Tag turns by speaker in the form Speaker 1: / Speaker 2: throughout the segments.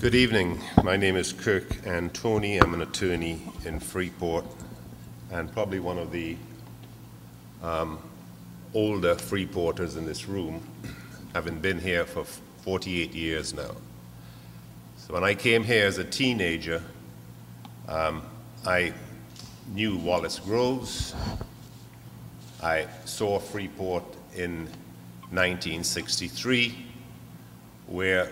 Speaker 1: Good evening. My name is Kirk Antoni. I'm an attorney in Freeport and probably one of the older Freeporters in this room, having been here for 48 years now. So when I came here as a teenager, I knew Wallace Groves. I saw Freeport in 1963, where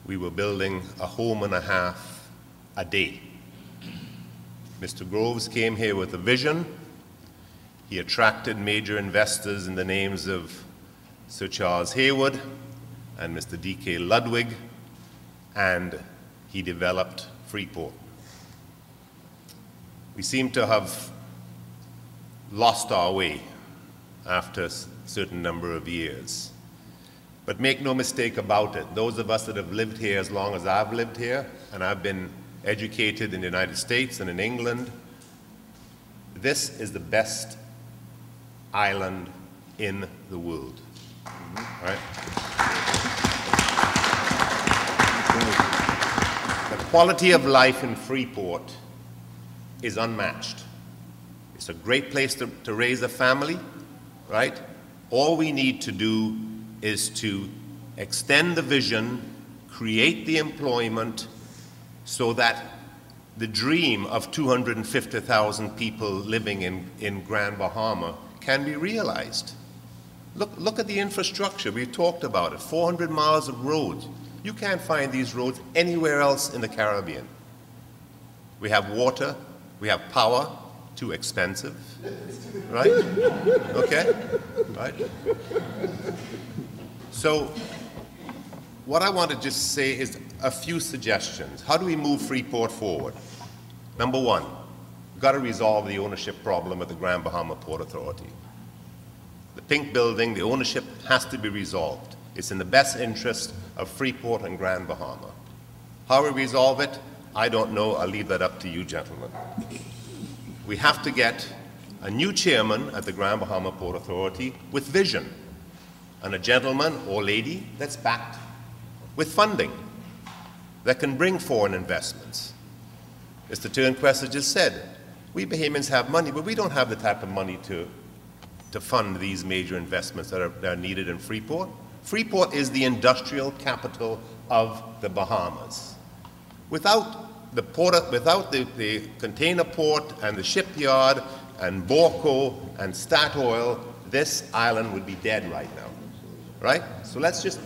Speaker 1: we were building a home and a half a day. Mr. Groves came here with a vision. He attracted major investors in the names of Sir Charles Haywood and Mr. D.K. Ludwig, and he developed Freeport. We seem to have lost our way after a certain number of years. But make no mistake about it, those of us that have lived here as long as I've lived here, and I've been educated in the United States and in England, this is the best island in the world. Right? The quality of life in Freeport is unmatched. It's a great place to raise a family, right? All we need to do is to extend the vision, create the employment, so that the dream of 250,000 people living in Grand Bahama can be realized. Look at the infrastructure. We've talked about it. 400 miles of roads. You can't find these roads anywhere else in the Caribbean. We have water. We have power. Too expensive. Right? Okay? Right? So what I want to just say is a few suggestions. How do we move Freeport forward? Number one, we've got to resolve the ownership problem at the Grand Bahama Port Authority. The pink building, the ownership has to be resolved. It's in the best interest of Freeport and Grand Bahama. How we resolve it, I don't know. I'll leave that up to you, gentlemen. We have to get a new chairman at the Grand Bahama Port Authority with vision, and a gentleman or lady that's backed with funding that can bring foreign investments. Mr. Turnquest has just said, we Bahamians have money, but we don't have the type of money to fund these major investments that are needed in Freeport. Freeport is the industrial capital of the Bahamas. Without the container port and the shipyard and Borco and Statoil, this island would be dead right now. Right? So let's just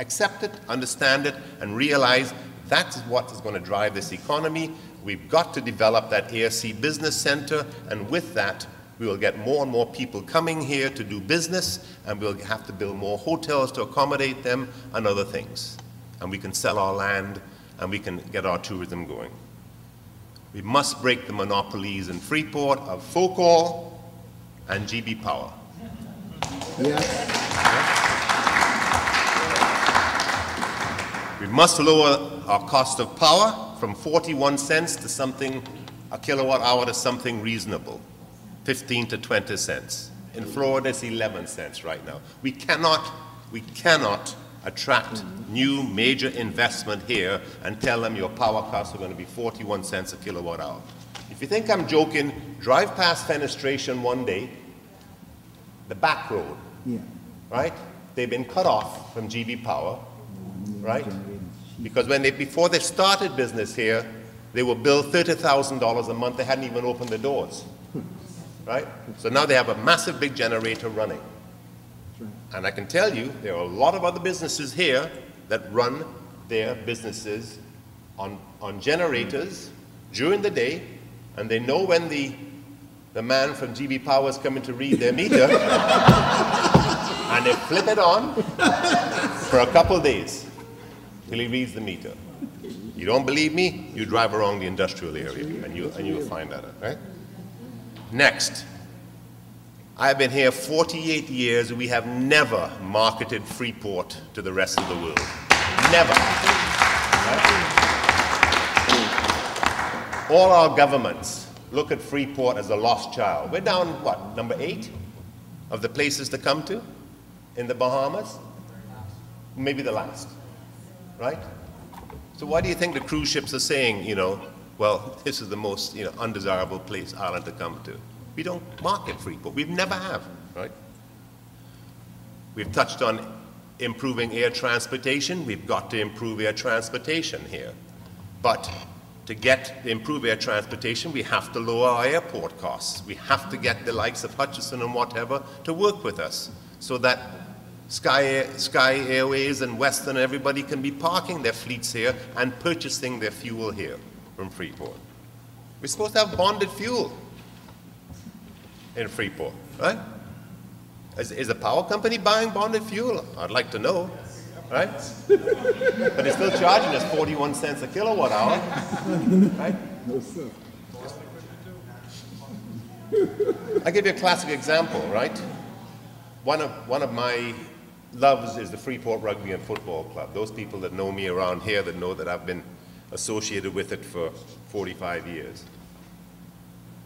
Speaker 1: accept it, understand it, and realize that's what is going to drive this economy. We've got to develop that ASC Business Center, and with that, we will get more and more people coming here to do business, and we'll have to build more hotels to accommodate them and other things. And we can sell our land, and we can get our tourism going. We must break the monopolies in Freeport of folk oil and GB Power. Yeah. We must lower our cost of power from 41 cents to something, a kilowatt hour to something reasonable, 15 to 20 cents. In Florida, it's 11 cents right now. We cannot attract new major investment here and tell them your power costs are going to be 41 cents a kilowatt hour. If you think I'm joking, drive past Fenestration one day, the back road, right? They've been cut off from GB Power, right? Because before they started business here, they were billed $30,000 a month. They hadn't even opened the doors, right? So now they have a massive big generator running. And I can tell you, there are a lot of other businesses here that run their businesses on generators during the day, and they know when the man from GB Power is coming to read their meter, and they flip it on for a couple of days till he reads the meter. You don't believe me? You drive around the industrial area, and you'll find that, right? Next. I've been here 48 years. We have never marketed Freeport to the rest of the world. Never. Right? All our governments look at Freeport as a lost child. We're down, what, number 8 of the places to come to in the Bahamas? Maybe the last, right? So why do you think the cruise ships are saying, you know, well, this is the most, you know, undesirable island to come to? We don't market Freeport. We never have, right? We've touched on improving air transportation. We've got to improve air transportation here. But to improve air transportation, we have to lower our airport costs. We have to get the likes of Hutchison and whatever to work with us so that Sky Airways and Western, everybody can be parking their fleets here and purchasing their fuel here from Freeport. We're supposed to have bonded fuel in Freeport, right? Is the power company buying bonded fuel? I'd like to know, right? But they're still charging us 41 cents a kilowatt hour, right?
Speaker 2: No, sir.
Speaker 1: I'll give you a classic example, right? One of my loves is the Freeport Rugby and Football Club. Those people that know me around here that know that I've been associated with it for 45 years.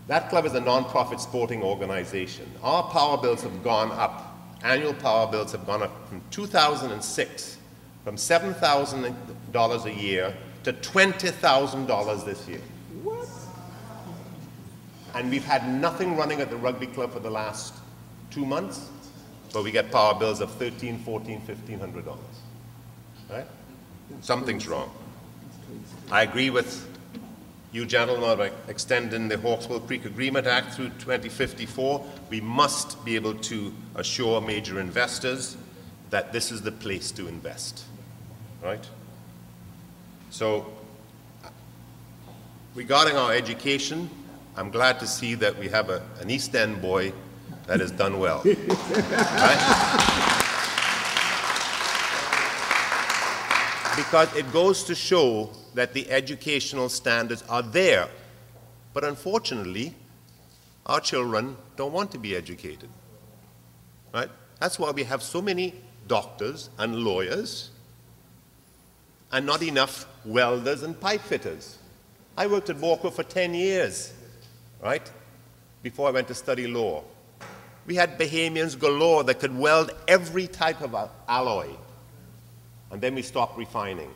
Speaker 1: That club is a non-profit sporting organization. Our power bills have gone up. Annual power bills have gone up from 2006, from $7,000 a year to $20,000 this year.
Speaker 2: What?
Speaker 1: And we've had nothing running at the rugby club for the last 2 months, but we get power bills of $1,300, $1,400, $1,500, right? Something's wrong. I agree with you gentlemen about extending the Hawksbill Creek Agreement Act through 2054. We must be able to assure major investors that this is the place to invest, right? So, regarding our education, I'm glad to see that we have an East End boy that has done well, right? Because it goes to show that the educational standards are there. But unfortunately, our children don't want to be educated, right? That's why we have so many doctors and lawyers and not enough welders and pipe fitters. I worked at Borco for 10 years, right, before I went to study law. We had Bahamians galore that could weld every type of alloy. And then we stopped refining.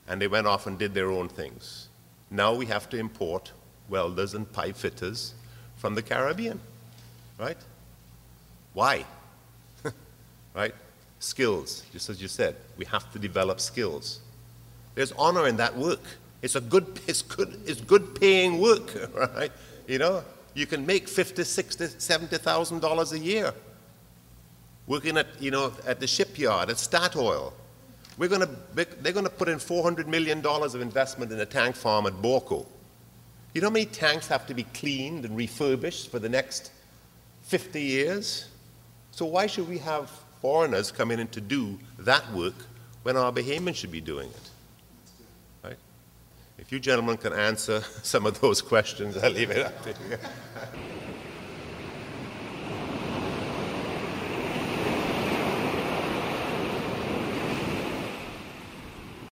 Speaker 1: And they went off and did their own things. Now we have to import welders and pipe fitters from the Caribbean, right? Why? Right? Skills, just as you said. We have to develop skills. There's honor in that work. It's good paying work, right? You know, you can make $50,000, $60,000, $70,000 a year working at, you know, at the shipyard, at Statoil. They're going to put in $400 million of investment in a tank farm at Borco. You know how many tanks have to be cleaned and refurbished for the next 50 years? So why should we have foreigners coming in to do that work when our Bahamians should be doing it? Right? If you gentlemen can answer some of those questions, I'll leave it up to you.